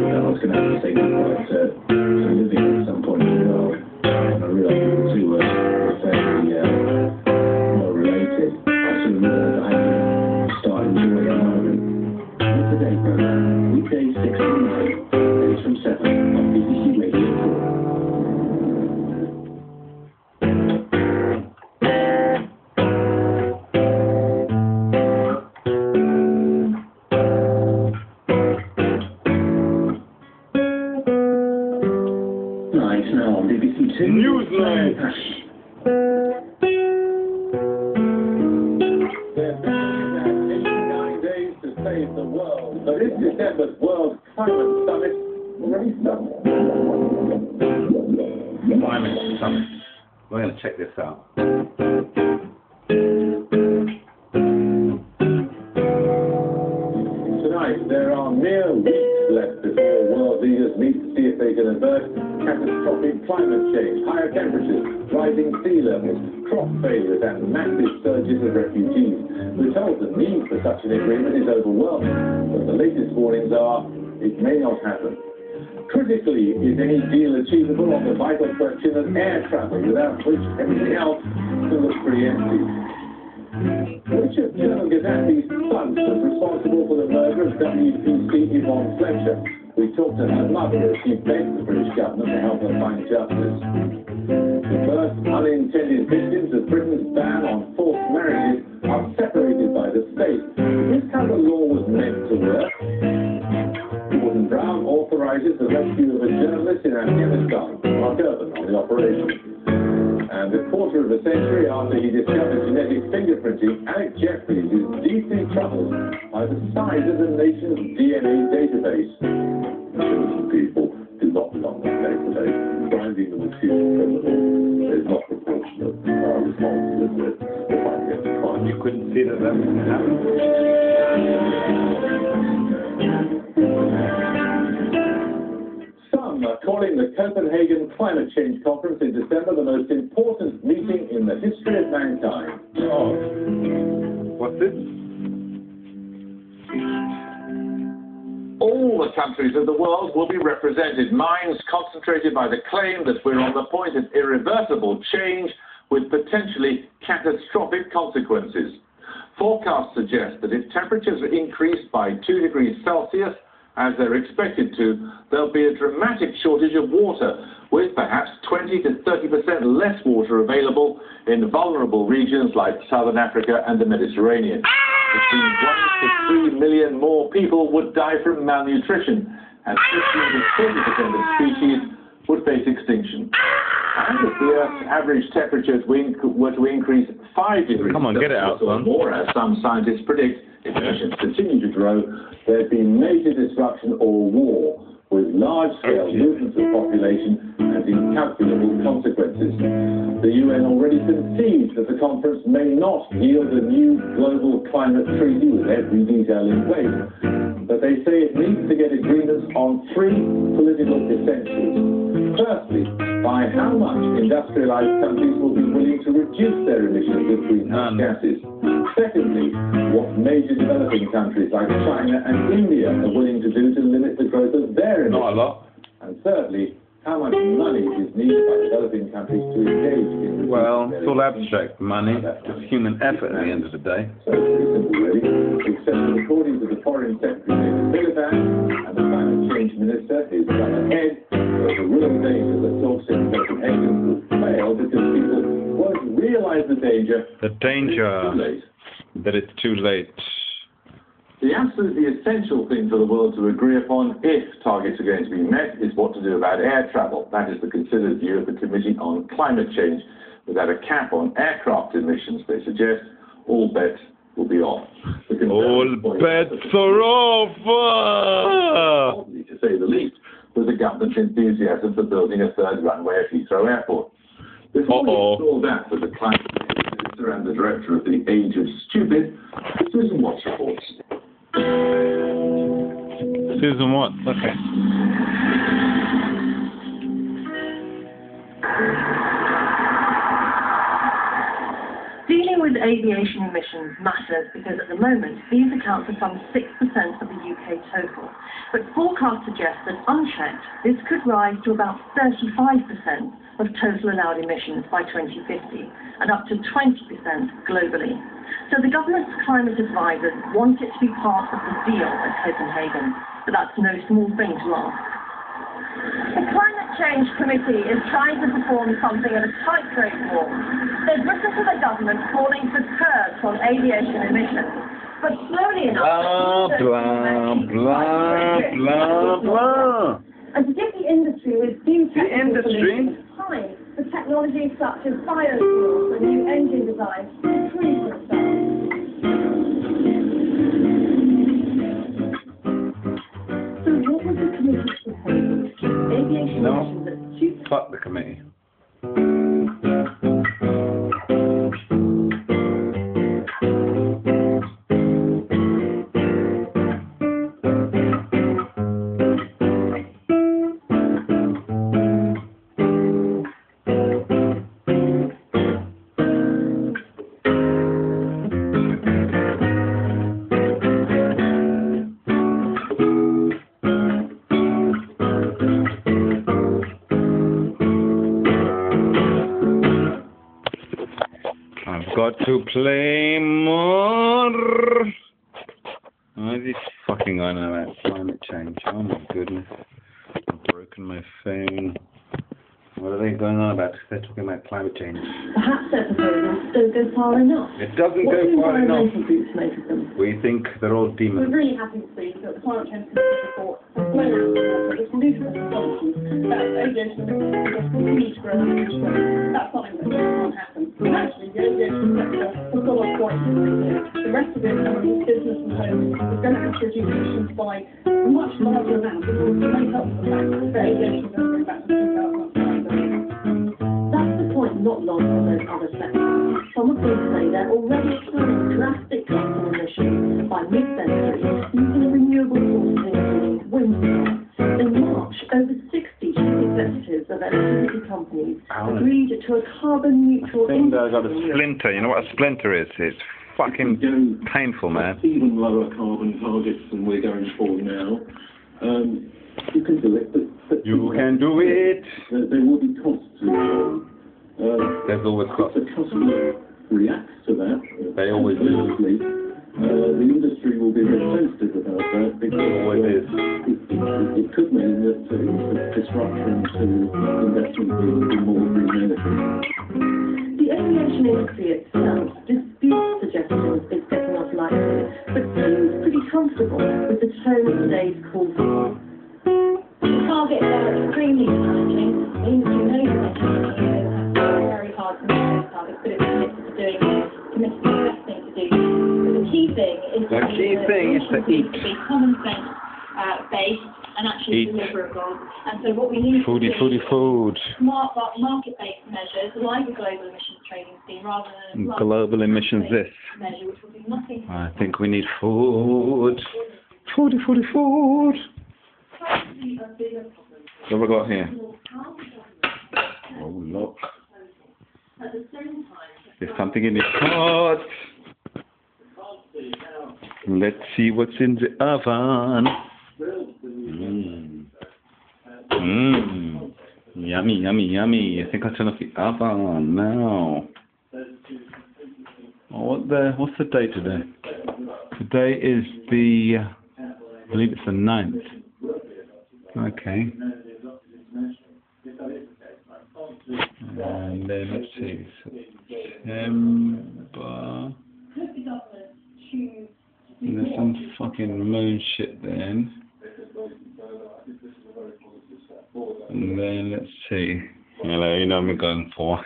I was going to have to say goodbye to living at some point in the world. And I realised the two were fairly well related. I soon realised I had to start enjoying a moment. What's the day program? Weekdays 6 to 8. Days from 7 on BBC Radio 4. Now on BBC Two. Newsline. There's 89 days to save the world. But this December's World Climate Summit already started. Climate Summit. We're going to check this out. Tonight, there are mere weeks left before world leaders meet to see if they can avert catastrophic climate change, higher temperatures, rising sea levels, crop failures and massive surges of refugees. We're told the need for such an agreement is overwhelming, but the latest warnings are it may not happen. Critically, is any deal achievable on the vital question of air travel, without which everything else can look pretty empty? Which of General Gaddafi's sons was responsible for the murder of WPC Yvonne Fletcher? We talked to her mother as she begged the British government to help her find justice. The first unintended victims of Britain's ban on forced marriages are separated by the state. Is this how the law was meant to work? Gordon Brown authorises the rescue of a journalist in Afghanistan. Mark Urban on the operation. And a quarter of a century after he discovered genetic fingerprinting, Alex Jeffreys is deeply troubled by the size of the nation's DNA database. Chosen people do not belong on the database. Finding them accused criminals is not proportionate. Our responsibility to fight against crime. You couldn't see that that was going to happen. Some are calling the Copenhagen Climate Change Conference in December the most important meeting in the history of mankind. Oh. What's this? All the countries of the world will be represented, minds concentrated by the claim that we're on the point of irreversible change with potentially catastrophic consequences. Forecasts suggest that if temperatures are increased by 2 degrees Celsius, as they're expected to, there'll be a dramatic shortage of water, with perhaps 20 to 30% less water available in vulnerable regions like Southern Africa and the Mediterranean. Between 1 to 3 million more people would die from malnutrition, and 15 to 40% of species would face extinction. And if the Earth's average temperatures were to increase 5 degrees Celsius or more, as some scientists predict, if emissions continue to grow, there'd be major disruption or war, with large-scale movements of population and incalculable consequences. The UN already concedes that the conference may not yield a new global climate treaty with every detail in place, but they say it needs to get agreements on 3 political essentials. Firstly, by how much industrialized countries will be willing to reduce their emissions of greenhouse gases. Secondly, what major developing countries like China and India are willing to do to limit the growth of their emissions. Not a lot. And thirdly, how much money is needed by developing countries to engage in well, it's all abstract money. It's human effort at the end of the day. So it's pretty simple, really. Except that according to the Foreign Secretary, and the Climate Change Minister, his brother Ed, there's a real danger that talks in Copenhagen will fail because people won't realise the danger. The danger that it's too late. The absolutely essential thing for the world to agree upon, if targets are going to be met, is what to do about air travel. That is the considered view of the Committee on Climate Change. Without a cap on aircraft emissions, they suggest, all bets will be off. All bets are off! To say the least, was the government's enthusiasm for building a third runway at Heathrow Airport. Before we explore that with the climate minister and the director of the Age of Stupid, Susan Watts reports. Susan Watts, okay. Dealing with aviation emissions matters because at the moment these account for some 6% of the UK total. But forecasts suggest that unchecked, this could rise to about 35% of total allowed emissions by 2050 and up to 20% globally. So the government's climate advisors want it to be part of the deal at Copenhagen, but that's no small thing to ask. The Climate Change Committee is trying to perform something of a tightrope walk. They've written to the government calling for curbs on aviation emissions, but slowly enough... Blah, blah, blah, blah. And to give the industry with new technical industry? solutions time for technologies such as biofuels and new engine designs to improve themselves. So what was the committee's proposal? Aviation emissions at 2%. Fuck the committee. I've got to play more. Why is he fucking on about climate change? Oh my goodness. I've broken my phone. What are they going on about? They're talking about climate change. Perhaps their proposals don't go far enough. It doesn't What go do far enough. environmental groups make of them? We think they're all We're demons. really happy to see that the Climate Change Committee report has blown out the water its ludicrous assumptions that aviation emissions will continue to grow and reach growth. That's something that can't happen. And actually, the aviation sector has got off quite easily here. The rest of the economy, business and homes, is going to have to reduce emissions by a much larger amount to make up for the fact that aviation is going to bring back to 2005. That's the point not lost on those other sectors. Some of them say they're already planning drastic cuts in emissions by mid-century using renewable sources including wind power. In March, over 60 chief executives of electricity companies agreed to a carbon-neutral I think I got a industry. splinter. You know what a splinter is? It's fucking painful, man. Even lower carbon targets than we're going for now. You can do it, but You can do it. There will be costs involved. There's always costs. The customer reacts to that. They always do. Obviously, the industry will be very sensitive about that because Always is. it could mean that it's a disruption to investment in more green energy. The aviation industry itself disputes suggestions it's getting off lightly, but seems pretty comfortable with the tone of today's call for. The targets are extremely challenging. The industry knows that they have to work very hard to meet those targets, but it's committed to the best thing to do. But the key thing is The key thing is to eat. to be common sense based and actually Eat. deliverable. And so what we need Foodie, to do foodie, food. smart market-based measures like a global emissions trading scheme rather than a Global emissions this. measure which will do nothing. I think we need food. Foodie, foodie, food. What have we got here? Oh, look. At the same time, There's something in the pot. Let's see what's in the oven. Yummy, yummy, yummy. I think I'll turn off the oven now. Oh, what's the day today? Today is I believe it's the 9th. Okay. And then let's see, September. And there's some fucking moon shit then. And then let's see. Hello, you know what I'm going for.